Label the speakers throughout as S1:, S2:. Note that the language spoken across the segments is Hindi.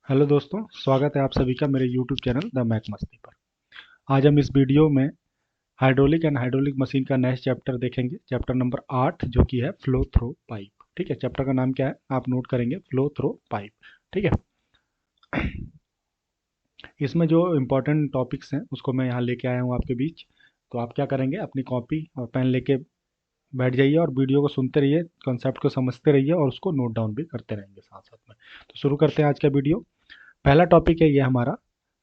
S1: हेलो दोस्तों, स्वागत है आप सभी का मेरे यूट्यूब चैनल द मैक मस्ती पर। आज हम इस वीडियो में हाइड्रोलिक एंड हाइड्रोलिक मशीन का नेक्स्ट चैप्टर देखेंगे, चैप्टर नंबर 8, जो कि है फ्लो थ्रो पाइप। ठीक है, चैप्टर का नाम क्या है आप नोट करेंगे, फ्लो थ्रो पाइप। ठीक है, इसमें जो इम्पोर्टेंट टॉपिक्स हैं उसको मैं यहाँ लेके आया हूँ आपके बीच। तो आप क्या करेंगे, अपनी कॉपी और पेन लेके बैठ जाइए और वीडियो को सुनते रहिए, कॉन्सेप्ट को समझते रहिए और उसको नोट डाउन भी करते रहेंगे साथ साथ में। तो शुरू करते हैं आज का वीडियो। पहला टॉपिक है ये हमारा,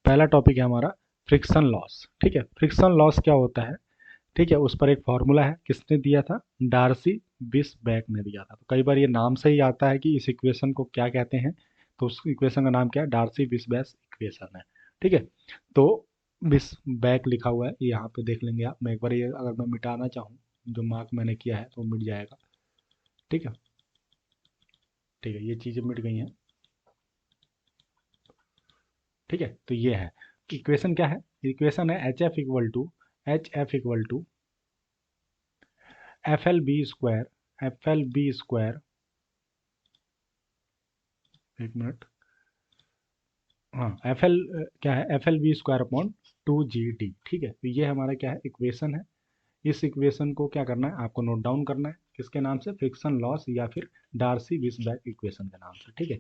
S1: पहला टॉपिक है हमारा फ्रिक्शन लॉस। ठीक है, फ्रिक्शन लॉस क्या होता है? ठीक है, उस पर एक फॉर्मूला है, किसने दिया था? डार्सी बिसबैक ने दिया था। तो कई बार ये नाम से ही आता है कि इस इक्वेशन को क्या कहते हैं। तो उस इक्वेशन का नाम क्या है? डार्सी बिसबैक इक्वेशन है। ठीक है, तो बिसबैक लिखा हुआ है यहाँ पे, देख लेंगे आप। मैं एक बार ये अगर मैं मिटाना चाहूँ जो मार्क मैंने किया है तो मिट जाएगा। ठीक है, ठीक है, ये चीज़ें मिट गई हैं। ठीक है, तो ये है इक्वेशन। क्या है इक्वेशन? है h f f l b square, एक मिनट, हाँ, एफ एल क्या है? F l b square upon 2 g d. ठीक है, तो ये हमारा क्या है? इक्वेशन है। इस इक्वेशन को क्या करना है आपको? नोट डाउन करना है। किसके नाम से? फ्रिक्शन लॉस या फिर डार्सी विसबैक इक्वेशन के नाम से। ठीक है,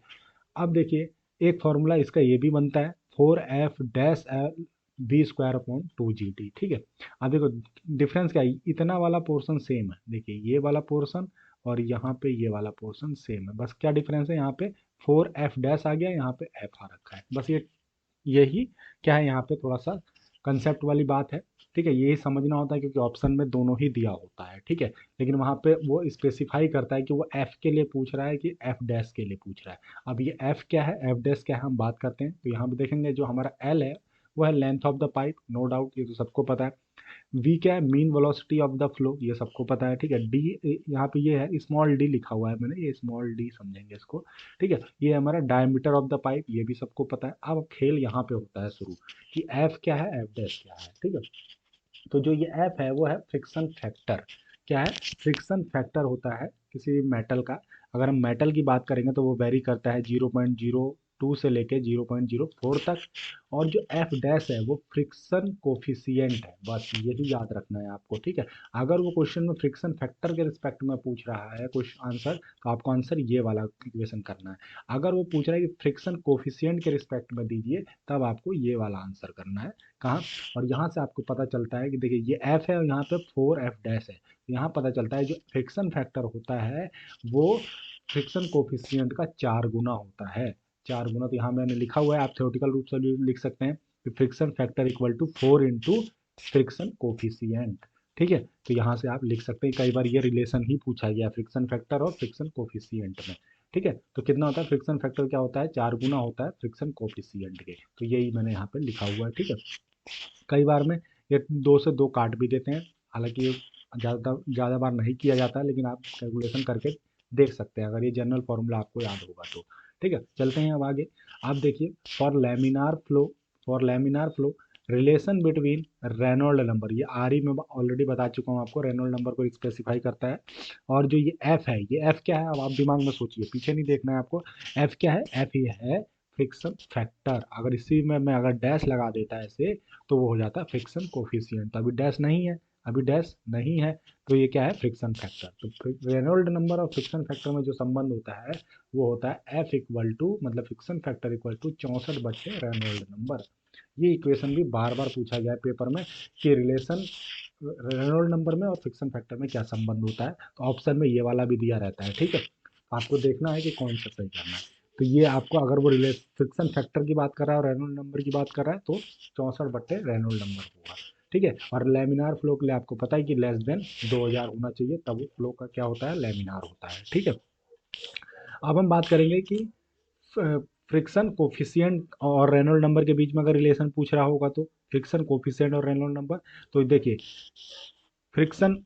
S1: अब देखिए, एक फॉर्मूला इसका ये भी बनता है, 4f-b square upon 2 G T. ठीक है, अब देखो डिफरेंस क्या है, इतना वाला पोर्शन सेम है। देखिए ये वाला पोर्शन और यहाँ पे ये वाला पोर्शन सेम है, बस क्या डिफरेंस है, यहाँ पे 4f डैश आ गया, यहाँ पे f आ रखा है। बस ये यही क्या है, यहाँ पे थोड़ा सा कंसेप्ट वाली बात है। ठीक है, यही समझना होता है क्योंकि ऑप्शन में दोनों ही दिया होता है। ठीक है, लेकिन वहाँ पे वो स्पेसिफाई करता है कि वो एफ के लिए पूछ रहा है कि एफ डैश के लिए पूछ रहा है। अब ये एफ क्या है, एफ डैश क्या है, हम बात करते हैं। तो यहाँ पे देखेंगे जो हमारा एल है वो है length of the pipe, no doubt, ये तो सबको पता है। वी क्या है? Mean velocity of the flow, ये सबको पता है। ठीक है, डी यहाँ पे ये है, स्मॉल डी लिखा हुआ है मैंने, ये स्मॉल डी समझेंगे इसको। ठीक है, ये हमारा डायमीटर ऑफ द पाइप, ये भी सबको पता है। अब खेल यहाँ पे होता है शुरू, कि एफ क्या है, एफ डैश क्या है। ठीक है, तो जो ये एफ है वो है फ्रिक्शन फैक्टर। क्या है? फ्रिक्शन फैक्टर होता है किसी भी मेटल का। अगर हम मेटल की बात करेंगे तो वो वेरी करता है 0.02 से लेके 0.04 तक। और जो एफ डैश है वो फ्रिक्शन कोफिशियंट है, बस यही याद रखना है आपको। ठीक है, अगर वो क्वेश्चन में फ्रिक्शन फैक्टर के रिस्पेक्ट में पूछ रहा है कुछ आंसर, तो आपको आंसर ये वाला इक्वेशन करना है। अगर वो पूछ रहा है कि फ्रिक्शन कोफिशियंट के रिस्पेक्ट में दीजिए, तब आपको ये वाला आंसर करना है। कहाँ? और यहाँ से आपको पता चलता है कि देखिए ये एफ है और यहाँ पे 4f डैश है। यहाँ पता चलता है जो फ्रिक्शन फैक्टर होता है वो फ्रिक्शन कोफिशियंट का 4 गुना होता है। 4 गुना, तो यहाँ मैंने लिखा हुआ है, आप थ्योरेटिकल रूप से भी लिख सकते हैं कि friction factor equal to 4 into friction coefficient. ठीक है, तो यहाँ से आप लिख सकते हैं, कई बार ये रिलेशन ही पूछा गया फ्रिक्शन फैक्टर और फ्रिक्शन कोफिशियंट में। ठीक है, तो कितना होता है फ्रिक्शन फैक्टर, क्या होता है? 4 गुना होता है फ्रिक्शन कोफिशियंट के। तो यही मैंने यहाँ पे लिखा हुआ है। ठीक है, कई बार में ये 2 से 2 काट भी देते हैं, हालांकि ये ज़्यादा ज़्यादा बार नहीं किया जाता है, लेकिन आप कैलकुलेशन करके देख सकते हैं अगर ये जनरल फॉर्मूला आपको याद होगा तो। ठीक है, चलते हैं अब आगे। आप देखिए, for laminar flow relation between Reynold number, ये आर ही मैं ऑलरेडी बता चुका हूँ आपको, रेनॉल्ड नंबर को स्पेसिफाई करता है। और जो ये एफ है, ये एफ क्या है, अब आप दिमाग में सोचिए, पीछे नहीं देखना है आपको। एफ क्या है? एफ ये है फ्रिक्शन फैक्टर। अगर इसी में मैं अगर डैश लगा देता है ऐसे, तो वो हो जाता है फ्रिक्शन कोफिशिएंट। तो अभी डैश नहीं है, अभी डैश नहीं है, तो ये क्या है? Friction factor. तो रेनॉल्ड नंबर और फ्रिक्शन फैक्टर में जो संबंध होता है वो होता है एफ इक्वल टू, मतलब फ्रिक्शन फैक्टर इक्वल टू 64 बटे रेनॉल्ड नंबर। ये इक्वेशन भी बार बार पूछा गया है पेपर में, कि रिलेशन रेनॉल्ड नंबर में और फ्रिक्शन फैक्टर में क्या संबंध होता है। तो ऑप्शन में ये वाला भी दिया रहता है। ठीक है, आपको देखना है कि कौन सा सही करना है। तो ये आपको, अगर वो फ्रिक्शन फैक्टर की बात कर रहा है और रेनॉल्ड नंबर की बात कर रहा है, तो 64 बटे रेनॉल्ड नंबर होगा। ठीक है, और लेमिनार फ्लो के लिए आपको पता है कि लेस देन 2000 होना चाहिए, तब वो फ्लो का क्या होता है? लेमिनार होता है। ठीक है, अब हम बात करेंगे कि फ्रिक्शन कोफिशिएंट और रेनॉल्ड नंबर के बीच में अगर रिलेशन पूछ रहा होगा, तो फ्रिक्शन कोफिशिएंट और रेनॉल्ड नंबर, तो देखिए फ्रिक्शन,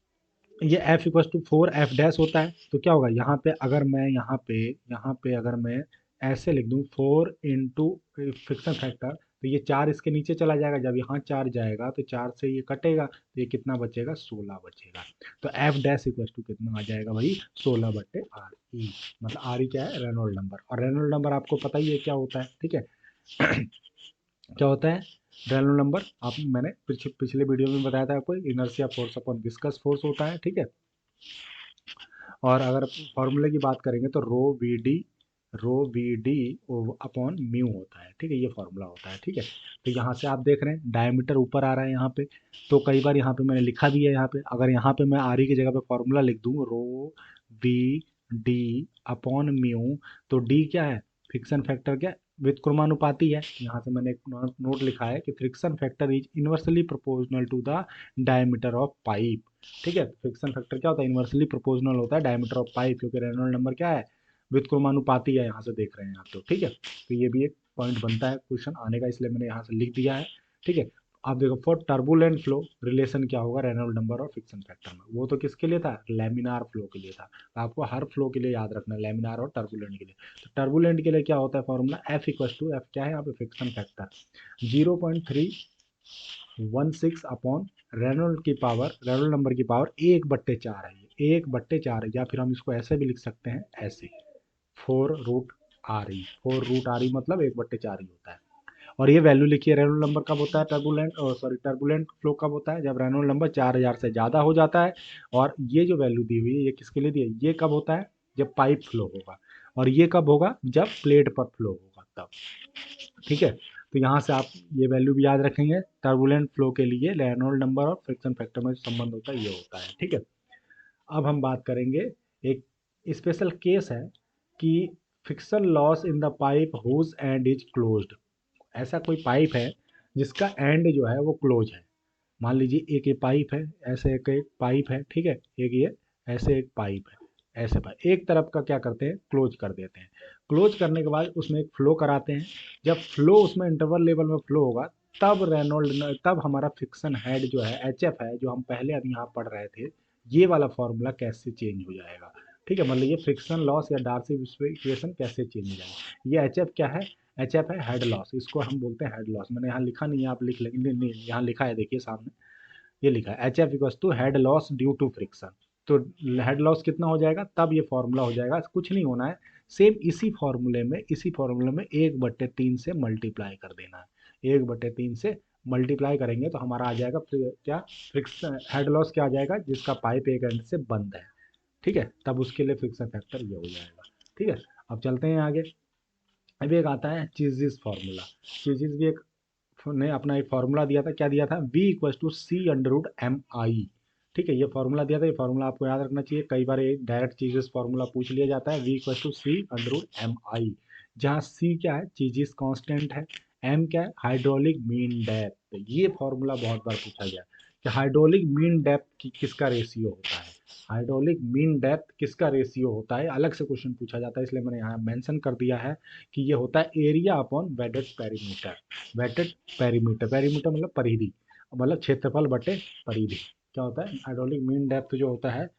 S1: ये F equal to 4f dash होता है। तो क्या होगा यहाँ पे, अगर मैं यहाँ पे अगर मैं ऐसे लिख दूँ 4 इंटू फ्रिक्शन फैक्टर, तो ये 4 इसके नीचे चला जाएगा, जब यहाँ 4 जाएगा तो 4 से ये कटेगा, तो ये कितना बचेगा, 16 बचेगा। तो एफ डैश इक्वल टू कितना आ जाएगा भाई, 16/RE। मतलब RE क्या है, रेनॉल्ड नंबर, और रेनॉल्ड नंबर आपको पता ही है क्या होता है, ठीक है। क्या होता है रेनॉल्ड नंबर, आप मैंने पिछले वीडियो में बताया था आपको, inertia force upon viscous force होता है, ठीक है। और अगर फॉर्मूले की बात करेंगे तो रो वी डी अपॉन म्यू होता है, ठीक है, ये फॉर्मूला होता है, ठीक है। तो यहाँ से आप देख रहे हैं डायमीटर ऊपर आ रहा है यहाँ पे, तो कई बार यहाँ पे मैंने लिखा भी है, यहाँ पे अगर यहाँ पे मैं आर की जगह पे फॉर्मूला लिख दूँ, रो वी डी अपॉन म्यू, तो डी क्या है, फ्रिक्शन फैक्टर, क्या व्युत्क्रमानुपाती है। यहाँ से मैंने एक नोट लिखा है कि friction factor is inversely proportional to the diameter of pipe, ठीक है। फ्रिक्शन फैक्टर क्या होता है, इनवर्सली प्रोपोर्शनल होता है डायमीटर ऑफ पाइप, क्योंकि रेनॉल्ड नंबर क्या है, व्युत्क्रमानुपाती है, यहाँ से देख रहे हैं आप, तो ठीक है। तो ये भी एक पॉइंट बनता है क्वेश्चन आने का, इसलिए मैंने यहाँ से लिख दिया है, ठीक है। आप देखो फॉर टर्बुलेंट फ्लो रिलेशन क्या होगा रेनॉल्ड नंबर और फ्रिक्शन फैक्टर में, वो तो किसके लिए था, लेमिनार फ्लो के लिए था। तो आपको हर फ्लो के लिए याद रखना है, लेमिनार और टर्बुलेंट के लिए। तो टर्बुलेंट के लिए क्या होता है formula, f equal to, f क्या है यहाँ पे, friction factor 0.316 upon Reynold number की पावर 1/4 है, ये 1/4 है, या फिर हम इसको ऐसे भी लिख सकते हैं, ऐसे 4√RE मतलब 1/4 ही होता है। और ये वैल्यू लिखिए, रेनॉल्ड नंबर कब होता है, टर्बुलेंट फ्लो कब होता है, जब रेनॉल्ड नंबर 4000 से ज़्यादा हो जाता है। और ये जो वैल्यू दी हुई है ये किसके लिए दी है, ये कब होता है, जब पाइप फ्लो होगा, और ये कब होगा, जब प्लेट पर फ्लो होगा तब, ठीक है। तो यहाँ से आप ये वैल्यू भी याद रखेंगे, टर्बुलेंट फ्लो के लिए रेनॉल्ड नंबर और फ्रिक्शन फैक्टर में जो संबंध होता है ये होता है, ठीक है। अब हम बात करेंगे, एक स्पेशल केस है कि friction loss in the pipe whose end is closed. ऐसा कोई पाइप है जिसका एंड जो है वो क्लोज है। मान लीजिए एक ये पाइप है, ऐसे एक पाइप है, ठीक है, एक ये ऐसे एक पाइप है, ऐसे पाइप एक तरफ का क्या करते हैं, क्लोज कर देते हैं। क्लोज करने के बाद उसमें एक फ्लो कराते हैं, जब फ्लो उसमें इंटरवल लेवल में फ्लो होगा, तब हमारा फ्रिक्शन हेड जो है, एच है, जो हम पहले अभी यहाँ पढ़ रहे थे, ये वाला फॉर्मूला कैसे चेंज हो जाएगा, ठीक है। मतलब ये फ्रिक्शन लॉस या डार्सी इक्वेशन कैसे चेंज हो जाएगा। ये एच क्या है, एच है हेड लॉस, इसको हम बोलते हैं हेड लॉस। मैंने यहाँ लिखा नहीं है, आप लिख लेंगे, नहीं नहीं, यहाँ लिखा है, देखिए सामने ये लिखा है, h f equals to head loss due to friction. तो हेड लॉस कितना हो जाएगा, तब ये फॉर्मूला हो जाएगा, कुछ नहीं होना है, सेम इसी फॉर्मूले में 1/3 से मल्टीप्लाई कर देना है, 1/3 से मल्टीप्लाई करेंगे तो हमारा आ जाएगा क्या, फ्रिक्शन हेड लॉस क्या आ जाएगा, जिसका पाइप एक एंड से बंद है, ठीक है, तब उसके लिए फ्रिक्शन फैक्टर ये हो जाएगा, ठीक है। अब चलते हैं आगे। अब एक आता है चीजिस फॉर्मूला। चीजिस भी एक ने अपना एक फॉर्मूला दिया था, क्या दिया था, V इक्वल टू C√MI, ठीक है। ये फॉर्मूला दिया था, ये फॉर्मूला आपको याद रखना चाहिए, कई बार एक डायरेक्ट चीजेस फॉर्मूला पूछ लिया जाता है, V इक्वल टू C√MI, जहाँ C क्या है, चीजेस कांस्टेंट है, M क्या है, हाइड्रोलिक मीन डेप्थ। ये फॉर्मूला बहुत बार पूछा गया कि हाइड्रोलिक मीन डेप्थ की किसका रेशियो होता है, हाइड्रोलिक मीन डेप्थ किसका रेशियो होता है, अलग से क्वेश्चन पूछा जाता है, इसलिए मैंने यहाँ मेंशन कर दिया है कि ये होता है area upon wetted perimeter. Wetted perimeter मतलब परिधि, मतलब क्षेत्रफल बटे परिधि। क्या होता है, हाइड्रोलिक मीन डेप्थ जो होता है,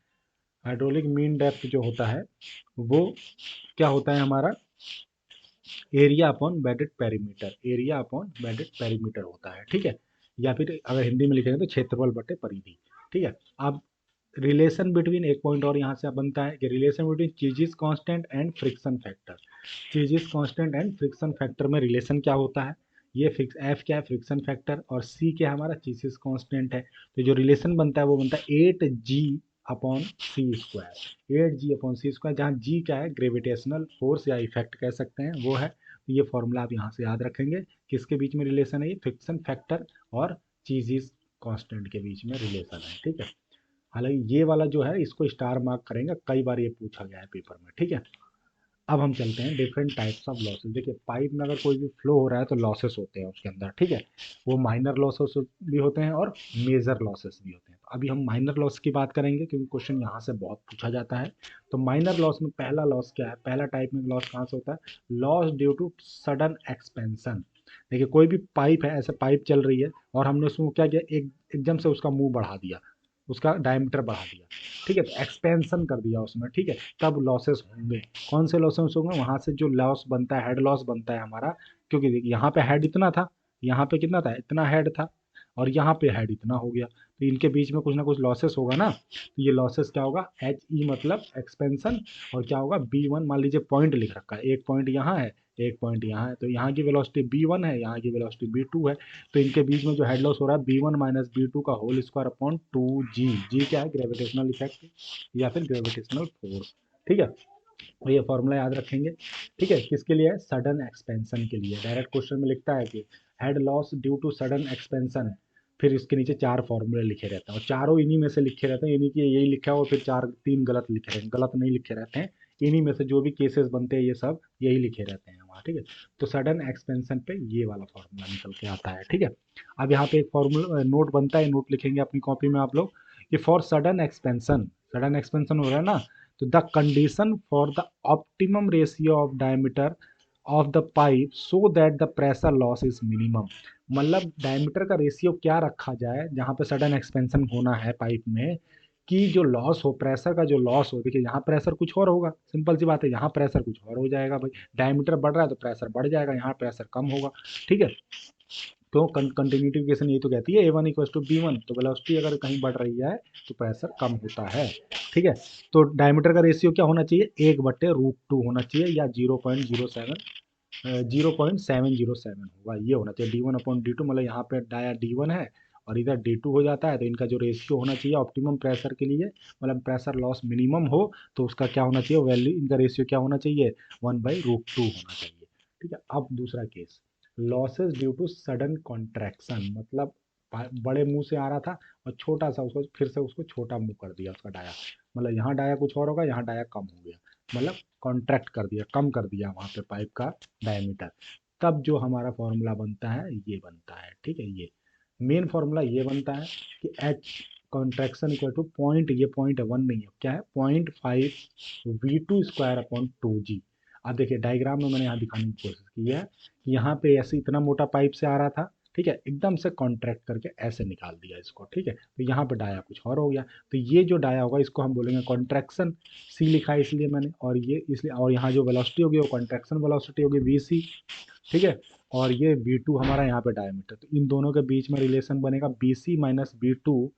S1: हाइड्रोलिक मीन डेप्थ जो होता है वो क्या होता है हमारा, area upon wetted perimeter, area upon wetted perimeter होता है, ठीक है। या फिर अगर हिंदी में लिखेंगे तो क्षेत्रफल बटे परिधि, ठीक है। अब रिलेशन बिटवीन, एक पॉइंट और यहाँ से बनता है कि relation between Chezy's constant and friction factor. Chezy's constant and friction factor में रिलेशन क्या होता है, ये फिक्स एफ क्या है, फ्रिक्शन फैक्टर, और सी क्या है हमारा, चीजिस कांस्टेंट है। तो जो रिलेशन बनता है वो बनता है 8G/C², 8G/C², जहाँ जी क्या है, ग्रेविटेशनल फोर्स या इफेक्ट कह सकते हैं, वो है। तो ये फॉर्मूला आप यहाँ से याद रखेंगे, किसके बीच में रिलेशन है, ये फ्रिक्शन फैक्टर और चीजिस कांस्टेंट के बीच में रिलेशन है, ठीक है। हालांकि ये वाला जो है इसको स्टार मार्क करेंगे, कई बार ये पूछा गया है पेपर में, ठीक है। अब हम चलते हैं डिफरेंट टाइप्स ऑफ लॉसेस। देखिए पाइप में अगर कोई भी फ्लो हो रहा है तो लॉसेस होते हैं उसके अंदर, ठीक है। वो माइनर लॉसेस भी होते हैं और मेजर लॉसेस भी होते हैं। तो अभी हम माइनर लॉस की बात करेंगे, क्योंकि क्वेश्चन यहाँ से बहुत पूछा जाता है। तो माइनर लॉस में पहला लॉस क्या है, पहला टाइप में लॉस कहाँ से होता है, loss due to sudden expansion. देखिए कोई भी पाइप है, ऐसे पाइप चल रही है और हमने उसमें क्या किया, एकदम से उसका मुंह बढ़ा दिया, उसका डायमीटर बढ़ा दिया, ठीक है, तो एक्सपेंशन कर दिया उसमें, ठीक है, तब लॉसेस होंगे। कौन से लॉसेस होंगे, वहां से जो लॉस बनता है, हेड लॉस बनता है हमारा, क्योंकि देखिए यहाँ पे हेड इतना था, यहाँ पे कितना था, इतना हेड था, और यहाँ पे हेड इतना हो गया, तो इनके बीच में कुछ ना कुछ लॉसेस होगा ना, तो ये लॉसेस क्या होगा, एच ई मतलब एक्सपेंशन, और क्या होगा बी वन, मान लीजिए पॉइंट लिख रखा है, एक पॉइंट यहाँ है, एक पॉइंट यहाँ है, तो यहाँ की वेलोसिटी बी वन है, यहाँ की वेलोसिटी बी टू है, तो इनके बीच में जो हेड लॉस हो रहा है b one minus b two का whole square upon two g, g क्या है, ग्रेविटेशनल इफेक्ट या फिर ग्रेविटेशनल फोर्स, ठीक है। तो ये फॉर्मूला याद रखेंगे, ठीक है, किसके लिए है, सडन एक्सपेंशन के लिए। डायरेक्ट क्वेश्चन में लिखता है कि head loss due to sudden expansion, फिर इसके नीचे चार फॉर्मूले लिखे रहते हैं, और चारों इन्हीं में से लिखे रहते हैं, यानी कि यही लिखा हो, फिर चार तीन गलत लिखे रहते हैं, गलत नहीं लिखे रहते हैं, इन्हीं में से जो भी केसेस बनते हैं ये सब यही लिखे रहते हैं वहाँ, ठीक है। तो सडन एक्सपेंशन पे ये वाला फॉर्मूला निकल के आता है, ठीक है। अब यहाँ पे एक फॉर्मूला नोट बनता है, नोट लिखेंगे अपनी कॉपी में आप लोग, कि फॉर सडन एक्सपेंशन हो रहा है ना, तो the condition for the optimum ratio of diameter of the pipe so that the pressure loss is minimum, मतलब डायमीटर का रेशियो क्या रखा जाए जहाँ पे सडन एक्सपेंशन होना है पाइप में, कि जो लॉस हो, प्रेशर का जो लॉस हो, देखिए यहाँ प्रेशर कुछ और होगा, सिंपल सी बात है, यहाँ प्रेशर कुछ और हो जाएगा भाई, डायमीटर बढ़ रहा है तो प्रेशर बढ़ जाएगा, यहाँ प्रेशर कम होगा, ठीक है। तो कंटिन्यूटी इक्वेशन ये तो कहती है A one equal to B one, तो वेलोसिटी अगर कहीं बढ़ रही है तो प्रेशर कम होता है, ठीक है। तो डायमीटर का रेशियो क्या होना चाहिए, 1/√2 होना चाहिए, या 0.707 होगा, ये होना चाहिए, d1/d2, मतलब यहाँ पे डाया d1 है और इधर d2 हो जाता है, तो इनका जो रेशियो होना चाहिए ऑप्टिमम प्रेशर के लिए, मतलब प्रेशर लॉस मिनिमम हो, तो उसका क्या होना चाहिए वैल्यू, इनका रेशियो क्या होना चाहिए, 1/√2 होना चाहिए, ठीक है। अब दूसरा case, losses due to sudden contraction, मतलब बड़े मुंह से आ रहा था और छोटा सा उसको फिर से उसको छोटा मुंह कर दिया उसका डाया, मतलब यहाँ डाया कुछ और होगा, यहाँ डाया कम हो गया, मतलब कॉन्ट्रैक्ट कर दिया, कम कर दिया वहाँ पे पाइप का डायमीटर, तब जो हमारा फॉर्मूला बनता है ये बनता है, ठीक है। ये मेन फॉर्मूला ये बनता है कि H contraction equal two point, ये पॉइंट है, वन नहीं है, क्या है, 0.5 V2 स्क्वायर अपॉन 2G। अब देखिए डायग्राम में मैंने यहाँ दिखाने की कोशिश की है कि यहाँ पे ऐसे इतना मोटा पाइप से आ रहा था, ठीक है, एकदम से कॉन्ट्रैक्ट करके ऐसे निकाल दिया इसको, ठीक है, तो यहाँ पे डाया कुछ और हो गया, तो ये जो डाया होगा इसको हम बोलेंगे कॉन्ट्रैक्शन, सी लिखा है इसलिए मैंने, और ये इसलिए, और यहाँ जो वेलोसिटी होगी वो कॉन्ट्रैक्शन वेलोसिटी होगी वी सी, ठीक है, और ये बी टू हमारा यहाँ पे डायमीटर, तो इन दोनों के बीच में रिलेशन बनेगा b c minus b two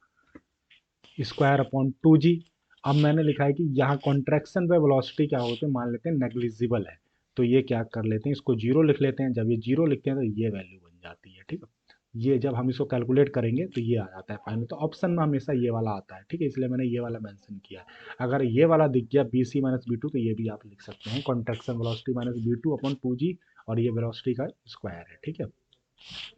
S1: square upon 2G। अब मैंने लिखा है कि यहाँ कॉन्ट्रैक्शन पे वेलोसिटी क्या होते हैं, मान लेते हैं नेग्लिजिबल है, तो ये क्या कर लेते हैं, इसको जीरो लिख लेते हैं, जब ये जीरो लिखते हैं तो ये वैल्यू बन जाती है, ठीक है। ये जब हम इसको कैलकुलेट करेंगे तो ये आ जाता है फाइनल, तो ऑप्शन में हमेशा ये वाला आता है, ठीक है, इसलिए मैंने ये वाला मेंशन किया है। अगर ये वाला दिख गया b c minus b two, तो ये भी आप लिख सकते हैं contraction velocity minus b two upon 2G, और ये वेलोसिटी का स्क्वायर है, ठीक है।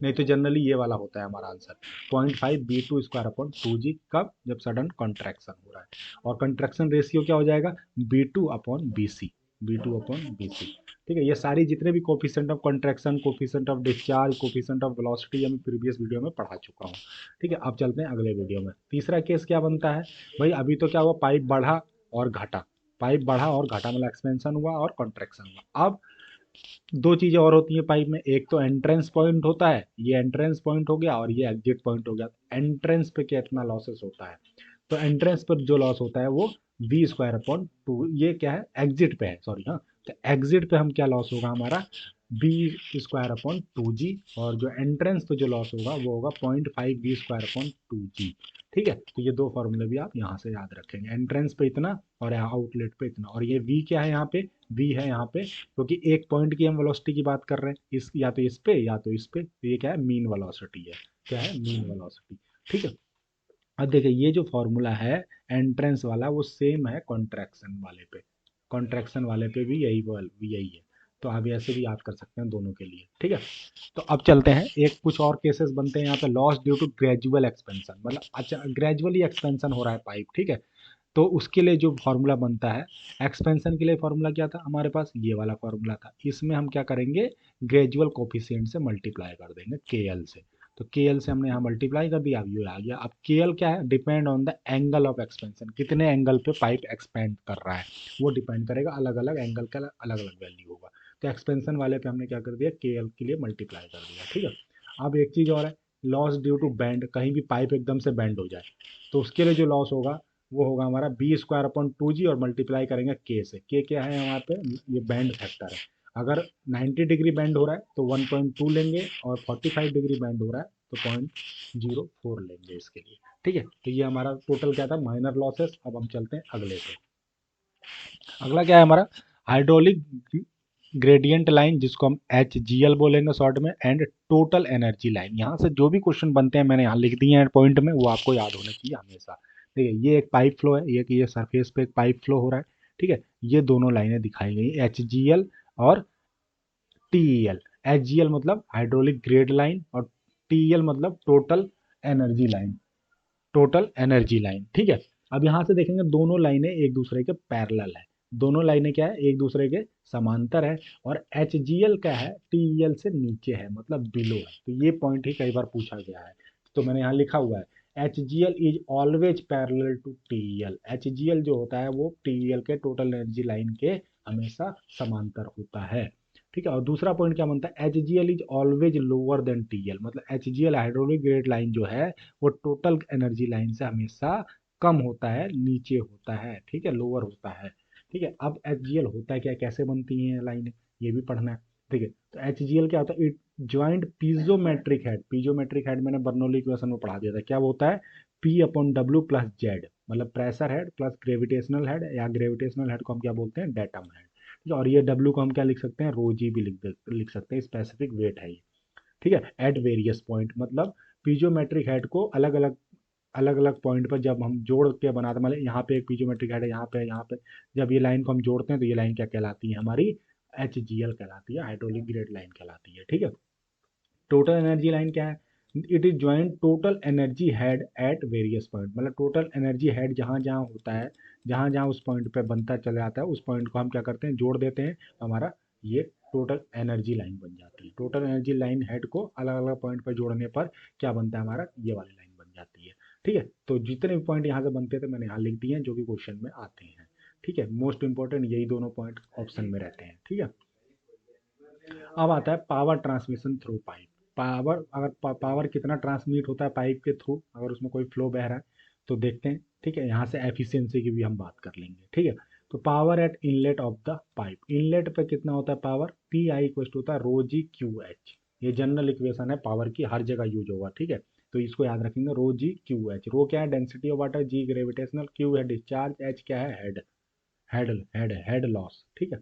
S1: नहीं तो जनरली ये वाला होता है हमारा answer, 0.5 V2 square upon 2G, कब, जब सडन कॉन्ट्रैक्शन हो रहा है, और कॉन्ट्रैक्शन रेशियो क्या हो जाएगा, B2/BC, B2/BC, ठीक है। ये सारी जितने भी coefficient of contraction, coefficient of discharge, coefficient of velocity, मैं प्रीवियस वीडियो में पढ़ा चुका हूँ, ठीक है। अब चलते हैं अगले वीडियो में। तीसरा केस क्या बनता है भाई, अभी तो क्या हुआ, पाइप बढ़ा और घटा, पाइप बढ़ा और घटा, मतलब एक्सपेंशन हुआ और कॉन्ट्रैक्शन हुआ। अब दो चीजें और होती हैं पाइप में, एक तो एंट्रेंस पॉइंट होता है, ये एंट्रेंस पॉइंट हो गया, और ये एग्जिट पॉइंट हो गया। एंट्रेंस पे कितना लॉसेस होता है, तो एंट्रेंस पर जो लॉस होता है वो V2/2, ये क्या है, एग्जिट पे है, सॉरी, हाँ, तो एग्जिट पे हम क्या लॉस होगा हमारा, B2/2G, और जो एंट्रेंस पे जो लॉस होगा वो होगा 0.5 V2/2G, ठीक है। तो ये दो फॉर्मूले भी आप यहाँ से याद रखेंगे, एंट्रेंस पे इतना और आउटलेट पे इतना, और ये V क्या है यहाँ पे, V है यहाँ पे, क्योंकि एक पॉइंट की हम वेलोसिटी की बात कर रहे हैं, इस या तो इस पे या तो इस पे, तो ये क्या है, मीन वेलोसिटी है, क्या है, मीन वेलोसिटी, ठीक है। अब देखिए ये जो फॉर्मूला है एंट्रेंस वाला वो सेम है कॉन्ट्रैक्शन वाले पे, कॉन्ट्रैक्शन वाले पे भी यही है, तो आप ऐसे भी याद कर सकते हैं दोनों के लिए, ठीक है। तो अब चलते हैं, एक कुछ और केसेस बनते हैं यहाँ पे, loss due to gradual expansion, मतलब अच्छा ग्रेजुअली एक्सपेंशन हो रहा है पाइप, ठीक है, तो उसके लिए जो फॉर्मूला बनता है, एक्सपेंशन के लिए फॉर्मूला क्या था हमारे पास, ये वाला फॉर्मूला था, इसमें हम क्या करेंगे, ग्रेजुअल कोफिशिएंट से मल्टीप्लाई कर देंगे के एल से, तो के एल से हमने यहाँ मल्टीप्लाई कर दिया, अब ये आ गया। अब के एल क्या है, depend on the angle of expansion, कितने एंगल पे पाइप एक्सपेंड कर रहा है वो डिपेंड करेगा, अलग अलग एंगल का अलग अलग वैल्यू होगा, तो एक्सपेंशन वाले पे हमने क्या कर दिया, के एल के लिए मल्टीप्लाई कर दिया, ठीक है। अब एक चीज़ और है, लॉस ड्यू टू बैंड, कहीं भी पाइप एकदम से बैंड हो जाए तो उसके लिए जो लॉस होगा वो होगा हमारा B2/2G, और मल्टीप्लाई करेंगे के से, के क्या है यहाँ पे, ये बैंड फैक्टर है, अगर 90 डिग्री बेंड हो रहा है तो 1.2 लेंगे, और 45 डिग्री बेंड हो रहा है तो 0.04 लेंगे इसके लिए। ठीक है, तो ये हमारा टोटल क्या था, माइनर लॉसेस। अब हम चलते हैं अगले पे। अगला क्या है हमारा, हाइड्रोलिक ग्रेडियंट लाइन, जिसको हम एच जी एल बोलेंगे शॉर्ट में, एंड टोटल एनर्जी लाइन। यहाँ से जो भी क्वेश्चन बनते हैं मैंने यहाँ लिख दिए हैं पॉइंट में, वो आपको याद होने चाहिए हमेशा। देखिए ये एक पाइप फ्लो है, ये सरफेस पे एक पाइप फ्लो हो रहा है। ठीक है, ये दोनों लाइनें दिखाई गई, एच जी एल और T E L. H G L मतलब हाइड्रोलिक ग्रेड लाइन, और टी ई एल मतलब total energy line, total energy line. ठीक है, अब यहाँ से देखेंगे दोनों लाइनें एक दूसरे के पैरेलल है, दोनों लाइनें क्या है, एक दूसरे के समांतर है, और एच जी एल क्या है, टी ई एल से नीचे है, मतलब बिलो है। तो ये पॉइंट ही कई बार पूछा गया है, तो मैंने यहाँ लिखा हुआ है, H G L is always parallel to T E L. H G L जो होता है वो टी ई एल के टोटल एनर्जी लाइन के हमेशा समांतर होता है। ठीक है, और दूसरा पॉइंट क्या बनता है, H G L is always lower than T L, मतलब H G L hydraulic grade line जो है वो टोटल एनर्जी लाइन से हमेशा कम होता है, नीचे होता है। ठीक है, लोअर होता है। ठीक है, अब एच जी एल होता है क्या, कैसे बनती है लाइन, ये भी पढ़ना है। ठीक है, तो एच जी एल क्या होता है, it joint piezometric head. Piezometric head मैंने बर्नौली इक्वेशन में पढ़ा दिया था, क्या होता है, P upon W plus Z, मतलब pressure head plus gravitational head, या ग्रेविटेशनल हेड को हम क्या बोलते हैं, डेटम हेड। ठीक है, और ये डब्ल्यू को हम क्या लिख सकते हैं, रो जी भी लिख सकते हैं, स्पेसिफिक वेट है ये। ठीक है, एट वेरियस पॉइंट, मतलब पीजोमेट्रिक हेड को अलग अलग पॉइंट पर जब हम जोड़ के बनाते हैं, मतलब यहाँ पे एक पीजोमेट्रिक हेड है, यहाँ पे, यहाँ पे, जब ये लाइन को हम जोड़ते हैं तो ये लाइन क्या कहलाती है, हमारी एच जी एल कहलाती है, हाइड्रोलिक ग्रेड लाइन कहलाती है। ठीक है, टोटल एनर्जी लाइन क्या है, it is joint total energy head at various point, मतलब टोटल एनर्जी हेड जहाँ जहाँ होता है, जहाँ जहाँ उस पॉइंट पे बनता चला जाता है, उस पॉइंट को हम क्या करते हैं, जोड़ देते हैं, हमारा ये टोटल एनर्जी लाइन बन जाती है। टोटल एनर्जी लाइन हेड को अलग अलग पॉइंट पर जोड़ने पर क्या बनता है, हमारा ये वाली लाइन बन जाती है। ठीक है, तो जितने भी पॉइंट यहाँ से बनते थे मैंने यहाँ लिख दिए हैं, जो कि क्वेश्चन में आते हैं। ठीक है, मोस्ट इंपॉर्टेंट यही दोनों पॉइंट ऑप्शन में रहते हैं। ठीक है, अब आता है power transmission through pipe. Power, अगर पावर कितना ट्रांसमिट होता है पाइप के थ्रू, अगर उसमें कोई फ्लो बह रहा है तो देखते हैं। ठीक है, यहाँ से एफिशिएंसी की भी हम बात कर लेंगे। ठीक है, तो power at inlet of the pipe, inlet पे कितना होता है power, p i equal to होता है रो जी क्यू एच। ये जनरल इक्वेशन है पावर की, हर जगह यूज होगा। ठीक है, तो इसको याद रखेंगे, रो जी क्यू एच। रो क्या है, density of water, G gravitational, Q है डिस्चार्ज, एच क्या है, हेड लॉस। ठीक है,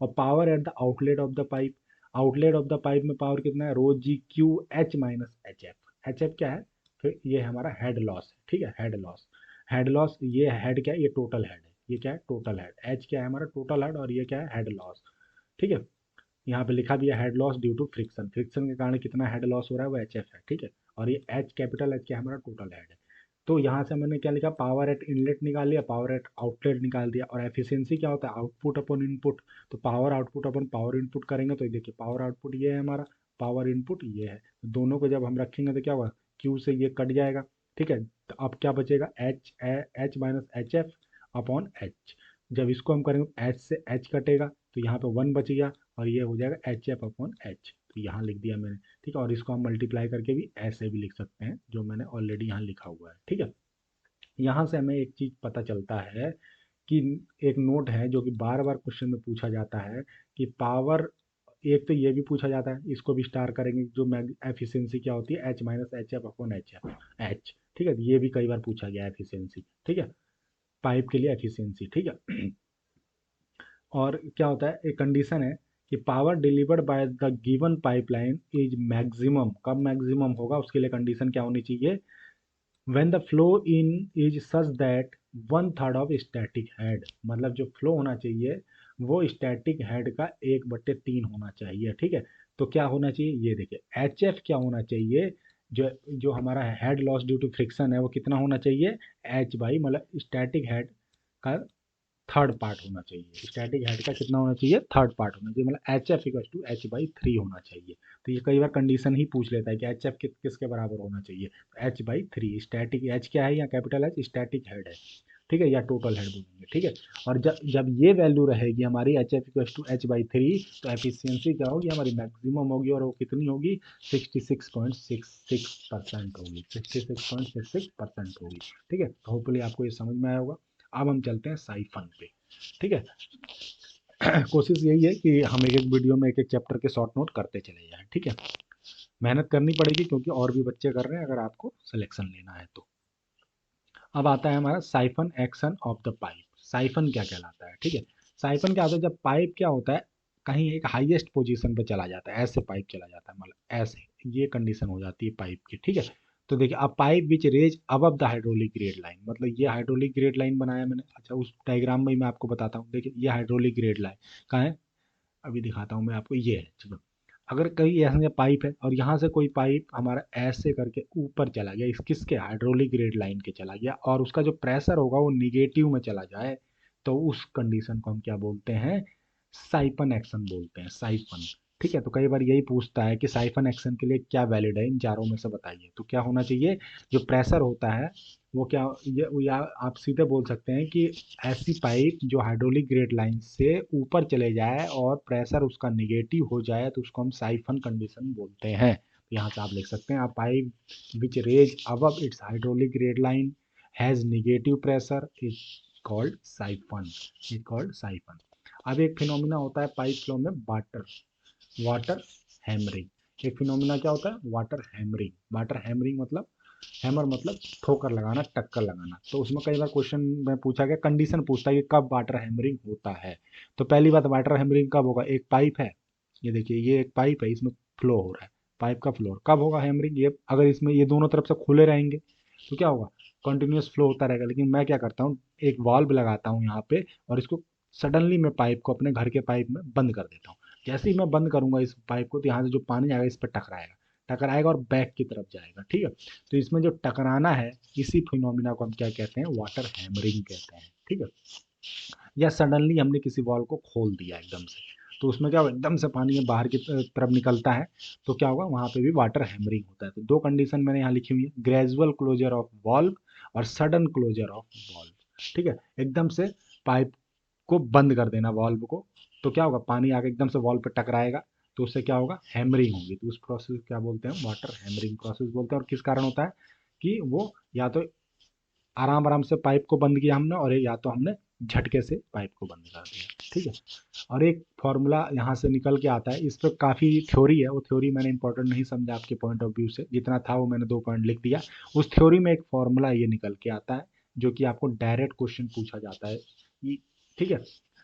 S1: और power at the outlet of the pipe, outlet of the pipe में पावर कितना है, rho G Q H minus H F. H F क्या है, फिर ये हमारा हेड लॉस है। ठीक है, हेड लॉस, हेड लॉस, ये हेड क्या है, ये टोटल हेड है, ये क्या है, टोटल हेड। एच क्या है, हमारा टोटल हेड, और ये क्या है, हेड लॉस। ठीक है, यहाँ पे लिखा भी है head loss due to friction, friction के कारण कितना हेड लॉस हो रहा है, वो एच एफ है। ठीक है, और ये एच कैपिटल एच क्या है, हमारा टोटल हेड है। तो यहाँ से मैंने क्या लिखा, पावर एट इनलेट निकाल लिया, पावर एट आउटलेट निकाल दिया, और एफिशिएंसी क्या होता है, आउटपुट अपॉन इनपुट। तो पावर आउटपुट अपन पावर इनपुट करेंगे, तो देखिए पावर आउटपुट ये है हमारा, पावर इनपुट ये है, तो दोनों को जब हम रखेंगे तो क्या होगा, क्यू से ये कट जाएगा। ठीक है, तो अब क्या बचेगा, H minus H F upon H. जब इसको हम करेंगे एच से एच कटेगा, तो यहाँ पे वन बच गया, और ये हो जाएगा एच एफ अपॉन एच, तो यहाँ लिख दिया मैंने। ठीक है, और इसको हम मल्टीप्लाई करके भी ऐसे भी लिख सकते हैं, जो मैंने ऑलरेडी यहाँ लिखा हुआ है। ठीक है, यहाँ से हमें एक चीज़ पता चलता है कि एक नोट है जो कि बार बार क्वेश्चन में पूछा जाता है, कि पावर, एक तो ये भी पूछा जाता है, इसको भी स्टार करेंगे, जो एफिशिएंसी क्या होती है, H minus H F upon H F, H. ठीक है, ये भी कई बार पूछा गया है एफिशिएंसी। ठीक है, पाइप के लिए एफिशिएंसी। ठीक है, और क्या होता है, एक कंडीशन है कि power delivered by the given pipeline is maximum, कब मैक्सिमम होगा, उसके लिए कंडीशन क्या होनी चाहिए, when the flow in is such that one third of static head, मतलब जो फ्लो होना चाहिए वो स्टैटिक हेड का 1/3 होना चाहिए। ठीक है, तो क्या होना चाहिए, ये देखिए एच एफ क्या होना चाहिए, जो जो हमारा head loss due to friction है वो कितना होना चाहिए, एच बाई, मतलब स्टैटिक हेड का थर्ड पार्ट होना चाहिए, स्टैटिक हेड का कितना होना चाहिए, थर्ड पार्ट होना चाहिए, मतलब h f equal to h by three होना चाहिए। तो ये कई बार कंडीशन ही पूछ लेता है कि एच एफ किसके बराबर होना चाहिए, तो H by three. Static H क्या है, या कैपिटल एच स्टैटिक हेड है। ठीक है, या टोटल हेड बोलेंगे। ठीक है, और जब जब ये वैल्यू रहेगी हमारी h f equal to h by three, तो एफिशिएंसी क्या होगी, हमारी मैक्सिमम होगी, और वो कितनी होगी, 66.66% होगी, 66.66% होगी। ठीक है, तो होपफुली आपको ये समझ में आया होगा। अब हम चलते हैं साइफन पे। ठीक है, कोशिश यही है कि हम एक एक वीडियो में एक एक चैप्टर के शॉर्ट नोट करते चले जाएं, ठीक है। मेहनत करनी पड़ेगी क्योंकि और भी बच्चे कर रहे हैं अगर आपको सिलेक्शन लेना है तो। अब आता है हमारा siphon action of the pipe. Siphon क्या कहलाता है, ठीक है। साइफन क्या होता है, जब पाइप क्या होता है कहीं एक हाईएस्ट पोजीशन पे चला जाता है, ऐसे पाइप चला जाता है, मतलब ऐसे, ये कंडीशन हो जाती है पाइप की, ठीक है। तो देखिए, अब pipe which raise above the hydraulic grade line, मतलब ये हाइड्रोलिक ग्रेड लाइन बनाया मैंने। अच्छा, उस डायग्राम में ही मैं आपको बताता हूँ। देखिए, ये हाइड्रोलिक ग्रेड लाइन कहाँ है, अभी दिखाता हूँ मैं आपको। ये है, चलो। अगर कहीं ऐसा पाइप है और यहाँ से कोई पाइप हमारा ऐसे करके ऊपर चला गया, इस किसके, हाइड्रोलिक ग्रेड लाइन के चला गया, और उसका जो प्रेशर होगा वो निगेटिव में चला जाए, तो उस कंडीशन को हम क्या बोलते हैं, साइफन एक्शन बोलते हैं, साइफन। ठीक है, तो कई बार यही पूछता है कि साइफन एक्शन के लिए क्या वैलिड है, इन चारों में से बताइए। तो क्या होना चाहिए, जो प्रेशर होता है वो क्या, ये या आप सीधे बोल सकते हैं कि ऐसी पाइप जो हाइड्रोलिक ग्रेड लाइन से ऊपर चले जाए और प्रेशर उसका निगेटिव हो जाए, तो उसको हम साइफन कंडीशन बोलते हैं। तो यहाँ से आप लिख सकते हैं, a pipe which raise above its hydraulic grade line has negative pressure is called siphon, is called siphon. अब एक फिनोमिना होता है पाइप फ्लो में, वाटर वाटर हैमरिंग। एक फिनोमिना क्या होता है, वाटर हैमरिंग। वाटर हैमरिंग मतलब, हैमर मतलब ठोकर लगाना, टक्कर लगाना। तो उसमें कई बार क्वेश्चन में पूछा गया, कंडीशन पूछता है कि कब वाटर हैमरिंग होता है। तो पहली बात, वाटर हैमरिंग कब होगा, एक पाइप है, ये देखिए ये एक पाइप है, इसमें फ्लो हो रहा है, पाइप का फ्लो कब होगा हैमरिंग, ये अगर इसमें ये दोनों तरफ से खुले रहेंगे तो क्या होगा, कंटिन्यूस फ्लो होता रहेगा। लेकिन मैं क्या करता हूँ, एक वाल्व लगाता हूँ यहाँ पे, और इसको सडनली मैं पाइप को अपने घर के पाइप में बंद कर देता हूँ। जैसे ही मैं बंद करूंगा इस पाइप को, तो यहाँ से जो पानी आएगा इस पर टकराएगा, टकराएगा और बैक की तरफ जाएगा, ठीक है। तो इसमें जो टकराना है, इसी फिनोमिना को हम क्या कहते हैं, वाटर हैमरिंग कहते हैं, ठीक है। या सडनली हमने किसी वॉल को खोल दिया एकदम से, तो उसमें क्या होगा, एकदम से पानी बाहर की तरफ निकलता है, तो क्या होगा, वहां पे भी वाटर हैमरिंग होता है। तो दो कंडीशन मैंने यहाँ लिखी हुई है, ग्रेजुअल क्लोजर ऑफ वॉल्व और सडन क्लोजर ऑफ वॉल्व, ठीक है। एकदम से पाइप को बंद कर देना वॉल्व को, तो क्या होगा, पानी आके एकदम से वॉल्व पे टकराएगा, तो उससे क्या होगा, हैमरिंग होगी। तो उस प्रोसेस क्या बोलते हैं, वाटर हैमरिंग प्रोसेस बोलते हैं। और किस कारण होता है कि वो या तो आराम आराम से पाइप को बंद किया हमने, और या तो हमने झटके से पाइप को बंद कर दिया, ठीक है। और एक फॉर्मूला यहाँ से निकल के आता है, इस पर काफ़ी थ्योरी है, वो थ्योरी मैंने इंपॉर्टेंट नहीं समझा आपके पॉइंट ऑफ व्यू से, जितना था वो मैंने 2 पॉइंट लिख दिया। उस थ्योरी में एक फॉर्मूला ये निकल के आता है, जो कि आपको डायरेक्ट क्वेश्चन पूछा जाता है, ठीक है।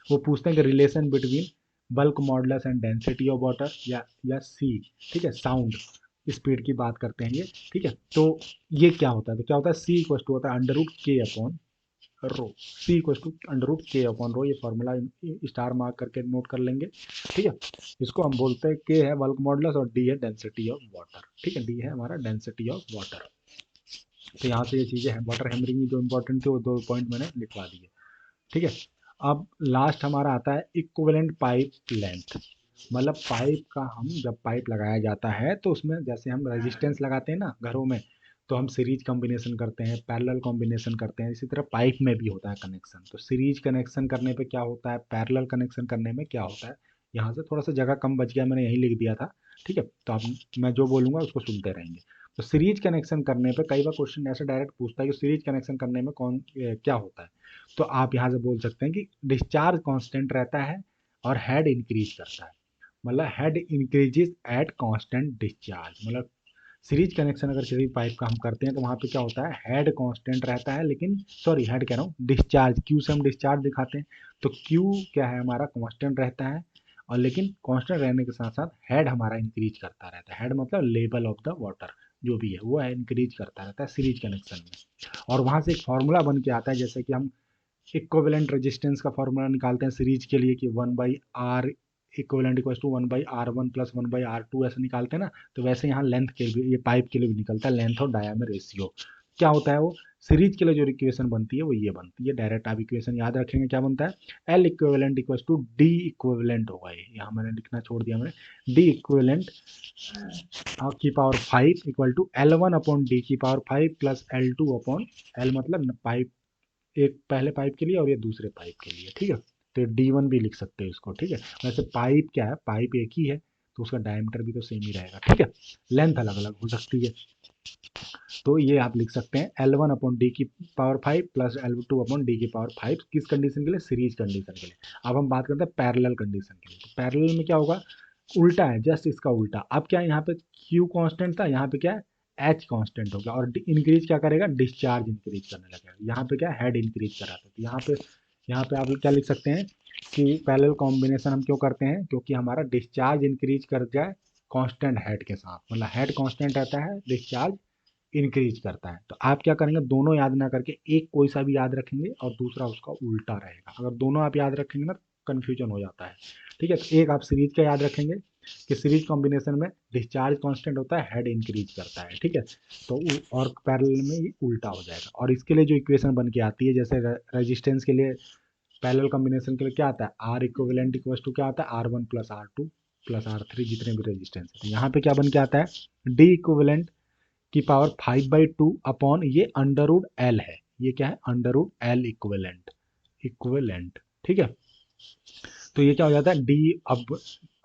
S1: वो पूछते हैं कि relation between bulk modulus and density of water, या सी, ठीक है, साउंड स्पीड की बात करते हैं ये, ठीक है। तो ये क्या होता है, तो क्या होता है, सी इक्वल टू होता है अंडर रूट के upon rho, C equal to under root के अपॉन रो। ये फॉर्मूला स्टार मार्क करके नोट कर लेंगे, ठीक है। इसको हम बोलते हैं, के है बल्क मॉडुलस और डी है डेंसिटी ऑफ वाटर, ठीक है, डी है हमारा डेंसिटी ऑफ वाटर। तो यहाँ से ये चीज़ें हैं, वाटर हैमरिंग जो इंपॉर्टेंट थे वो 2 पॉइंट मैंने लिखवा दिए, ठीक है। अब लास्ट हमारा आता है इक्विवेलेंट पाइप लेंथ। मतलब पाइप का, हम जब पाइप लगाया जाता है तो उसमें जैसे हम रेजिस्टेंस लगाते हैं ना घरों में, तो हम सीरीज कॉम्बिनेशन करते हैं, पैरेलल कॉम्बिनेशन करते हैं, इसी तरह पाइप में भी होता है कनेक्शन। तो सीरीज कनेक्शन करने पे क्या होता है, पैरेलल कनेक्शन करने में क्या होता है, यहाँ से थोड़ा सा जगह कम बच गया, मैंने यही लिख दिया था, ठीक है। तो आप, मैं जो बोलूँगा उसको सुनते रहेंगे। तो सीरीज कनेक्शन करने पे कई बार क्वेश्चन ऐसे डायरेक्ट पूछता है कि सीरीज कनेक्शन करने में क्या होता है। तो आप यहाँ से बोल सकते हैं कि डिस्चार्ज कांस्टेंट रहता है और हेड इंक्रीज करता है। मतलब head increases at constant discharge. मतलब सीरीज कनेक्शन अगर किसी पाइप का हम करते हैं तो वहाँ पे क्या होता है, हेड कांस्टेंट रहता है, लेकिन सॉरी हेड कह रहा हूँ, डिस्चार्ज, क्यू से हम डिस्चार्ज दिखाते हैं, तो क्यू क्या है हमारा, कांस्टेंट रहता है, और लेकिन कांस्टेंट रहने के साथ साथ हेड हमारा इंक्रीज करता रहता है। हेड मतलब लेवल ऑफ द वाटर जो भी है वो है इंक्रीज करता रहता है सीरीज कनेक्शन में। और वहाँ से एक फार्मूला बन के आता है, जैसे कि हम इक्विवेलेंट रेजिस्टेंस का फार्मूला निकालते हैं सीरीज के लिए कि 1/r equivalent equal to 1/r1 plus 1/r2 ऐसे निकालते हैं ना। तो वैसे यहाँ लेंथ के लिए, ये पाइप के लिए भी निकलता है, लेंथ और डायामीटर रेशियो। क्या होता है वो, सीरीज के लिए जो इक्वेशन बनती है वो ये बनती है, डायरेक्ट आप इक्वेशन याद रखेंगे, क्या बनता है, L equivalent equal to D equivalent होगा, ये यहाँ मैंने लिखना छोड़ दिया, मैंने डी इक्विवेलेंट की power 5 equal to L1 upon D की power 5 plus L2 upon, L मतलब पाइप, एक पहले पाइप के लिए और ये दूसरे पाइप के लिए, ठीक है। तो D1 भी लिख सकते हैं इसको, ठीक है। वैसे पाइप क्या है, पाइप एक ही है, तो उसका डायमीटर भी तो सेम ही रहेगा, ठीक है। लेंथ अलग अलग हो सकती है, तो ये आप लिख सकते हैं L1 अपॉन डी की power 5 plus L2 upon D की पावर 5, किस कंडीशन के लिए? सीरीज कंडीशन के लिए। अब हम बात करते हैं पैरेलल कंडीशन के लिए। तो पैरेलल में क्या होगा? उल्टा है, जस्ट इसका उल्टा। अब क्या है, यहाँ पे Q कांस्टेंट था, यहाँ पे क्या है, H कांस्टेंट हो गया। और इंक्रीज क्या करेगा? डिस्चार्ज इंक्रीज करने लगेगा। यहाँ पे क्या है, हेड इंक्रीज कर रहा था। तो यहाँ पे आप क्या लिख सकते हैं कि पैरेलल कॉम्बिनेशन हम क्यों करते हैं? क्योंकि हमारा डिस्चार्ज इंक्रीज कर जाए कांस्टेंट हेड के साथ, मतलब हेड कांस्टेंट रहता है, डिस्चार्ज इंक्रीज करता है। तो आप क्या करेंगे, दोनों याद ना करके एक कोई सा भी याद रखेंगे और दूसरा उसका उल्टा रहेगा। अगर दोनों आप याद रखेंगे ना, कन्फ्यूजन हो जाता है। ठीक है, तो एक आप सीरीज का याद रखेंगे कि सीरीज कॉम्बिनेशन में डिस्चार्ज कांस्टेंट होता है, हेड इंक्रीज करता है। ठीक है, तो और पैरेलल में ये उल्टा हो जाएगा। और इसके लिए जो इक्वेशन बन के आती है, जैसे रेजिस्टेंस के लिए पैरेलल कॉम्बिनेशन के लिए क्या आता है, आर इक्विवेलेंट इक्वल्स टू क्या आता है, R1 plus R2 plus R3, जितने भी रेजिस्टेंस है। तो यहाँ पे क्या बन के आता है, डी इक्विवेलेंट की पावर 5/2 अपॉन ये अंडर रूट एल है, ये क्या है, under root L equivalent. Equivalent, ठीक है। तो ये क्या हो जाता है, डी, अब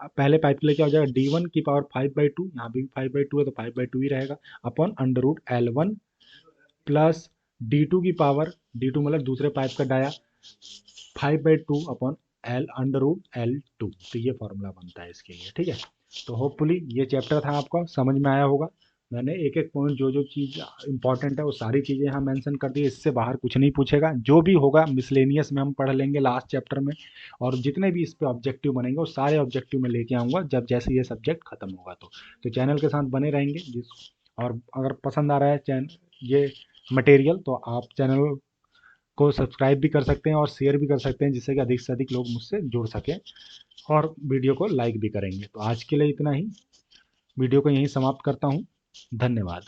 S1: पहले पाइप के लिए क्या हो जाएगा, D1 की पावर 5/2, यहाँ भी 5/2 है तो 5/2 ही रहेगा, upon under root L1 plus D2 की पावर, D2 मतलब दूसरे पाइप का dia, 5/2 upon L under root L2। तो ये फॉर्मूला बनता है इसके लिए। ठीक है, तो होपफुली ये चैप्टर था आपका समझ में आया होगा। मैंने एक एक पॉइंट, जो जो चीज़ इंपॉर्टेंट है वो सारी चीज़ें यहाँ मेंशन कर दी। इससे बाहर कुछ नहीं पूछेगा, जो भी होगा मिसलेनियस में हम पढ़ लेंगे लास्ट चैप्टर में। और जितने भी इस पे ऑब्जेक्टिव बनेंगे वो सारे ऑब्जेक्टिव में लेके आऊँगा जब जैसे ये सब्जेक्ट खत्म होगा। तो चैनल के साथ बने रहेंगे और अगर पसंद आ रहा है ये मटेरियल, तो आप चैनल को सब्सक्राइब भी कर सकते हैं और शेयर भी कर सकते हैं, जिससे कि अधिक से अधिक लोग मुझसे जुड़ सकें और वीडियो को लाइक भी करेंगे। तो आज के लिए इतना ही, वीडियो को यहीं समाप्त करता हूँ। धन्यवाद।